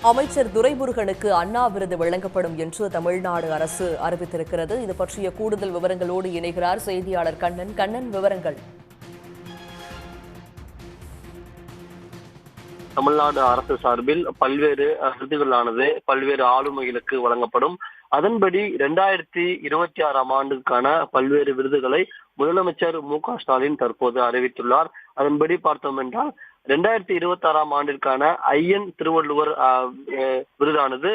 அமைச்சர் துரைமுருகனுக்கு அண்ணா விருது வழங்கப்படும் என்று தமிழ்நாடு அரசு அறிவித்திருக்கிறது. இது பற்றிய கூடுதல் விவரங்களோடு இணைகிறார் செய்தியாளர் கண்ணன். கண்ணன், விவரங்கள். தமிழ்நாடு அரசு சார்பில் பல்வேறு விருதுகளானது பல்வேறு ஆளுமைகளுக்கு வழங்கப்படும். அதன்படி 2026ஆம் ஆண்டுக்கான பல்வேறு விருதுகளை முதலமைச்சர் மு.க.ஸ்டாலின் தற்போது அறிவித்துள்ளார். அதன்படி பார்த்தோம் என்றால் 2026ஆம் ஆண்டிற்கான ஐயன் திருவள்ளுவர் விருதானது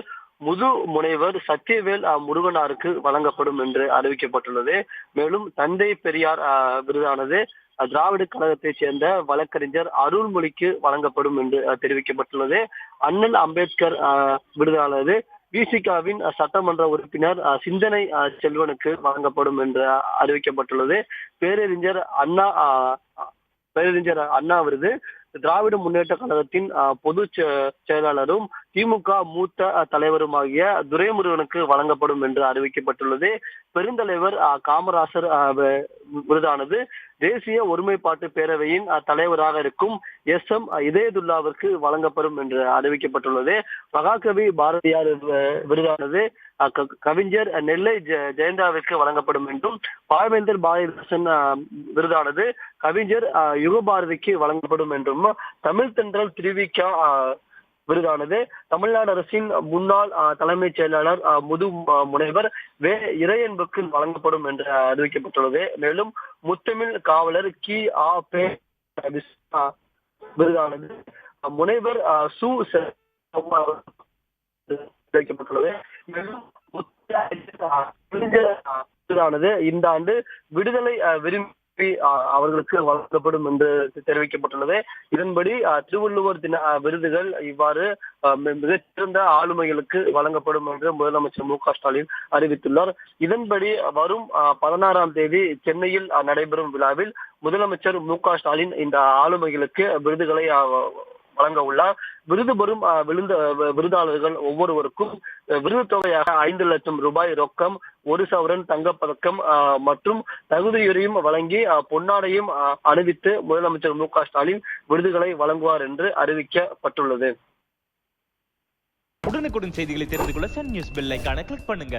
முது முனைவர் சத்தியவேல் முருகனாருக்கு வழங்கப்படும் என்று அறிவிக்கப்பட்டுள்ளது. மேலும் தந்தை பெரியார் விருதானது திராவிட கழகத்தைச் சேர்ந்த வழக்கறிஞர் அருள்மொழிக்கு வழங்கப்படும் என்று தெரிவிக்கப்பட்டுள்ளது. அண்ணல் அம்பேத்கர் விருதானது விசிகாவின் சட்டமன்ற உறுப்பினர் சிந்தனை செல்வனுக்கு வழங்கப்படும் என்று அறிவிக்கப்பட்டுள்ளது. பேரறிஞர் அண்ணா விருது திராவிட முன்னேற்ற கழகத்தின் பொதுச் செயலாளரும் திமுக மூத்த தலைவருமாகிய துரைமுருகனுக்கு வழங்கப்படும் என்று அறிவிக்கப்பட்டுள்ளது. பெருந்தலைவர் காமராசர் விருதானது தேசிய ஒருமைப்பாட்டு பேரவையின் தலைவராக இருக்கும் SM இதயதுல்லாவிற்கு வழங்கப்படும் என்று அறிவிக்கப்பட்டுள்ளது. மகாகவி பாரதியார் விருதானது கவிஞர் நெல்லை ஜெயந்தாவிற்கு வழங்கப்படும் என்றும், பாவேந்தர் பாரதிதாசன் விருதானது கவிஞர் யுகபாரதிக்கு வழங்கப்படும் என்றும், தமிழ் தென்றல் திருவிக விருதானது தமிழ்நாடு அரசின் முன்னாள் தலைமைச் செயலாளர் முது முனைவர் இறையன்புக்கு வழங்கப்படும் என்று அறிவிக்கப்பட்டுள்ளது. மேலும் முத்தமிழ் காவலர் விருதானது முனைவர் அறிவிக்கப்பட்டுள்ளது. மேலும் விருதானது இந்த ஆண்டு விடுதலை விரும்பி அவர்களுக்கு வழங்கப்படும் என்று தெரிவிக்கப்பட்டுள்ளது. இதன்படி திருவள்ளுவர் தின விருதுகள் இவ்வாறு மிகச்சிறந்த ஆளுமைகளுக்கு வழங்கப்படும் என்று முதலமைச்சர் மு.க.ஸ்டாலின் அறிவித்துள்ளார். இதன்படி வரும் 16ஆம் தேதி சென்னையில் நடைபெறும் விழாவில் முதலமைச்சர் மு.க.ஸ்டாலின் இந்த ஆளுமைகளுக்கு விருதுகளை வழங்க உள்ளார். விருது பெறும் விருதாளர்கள் ஒவ்வொருவருக்கும் விருது தொகையாக 5 லட்சம் ரூபாய் ரொக்கம், 1 சவரன் தங்கப்பதக்கம் மற்றும் தகுதியுரையும் வழங்கி பொன்னாடையும் அணிவித்து முதலமைச்சர் மு.க.ஸ்டாலின் விருதுகளை வழங்குவார் என்று அறிவிக்கப்பட்டுள்ளது. உடனுக்குடன் செய்திகளை தெரிந்து கொள்ள சன் நியூஸ் பெல் ஐகானை கிளிக் பண்ணுங்க.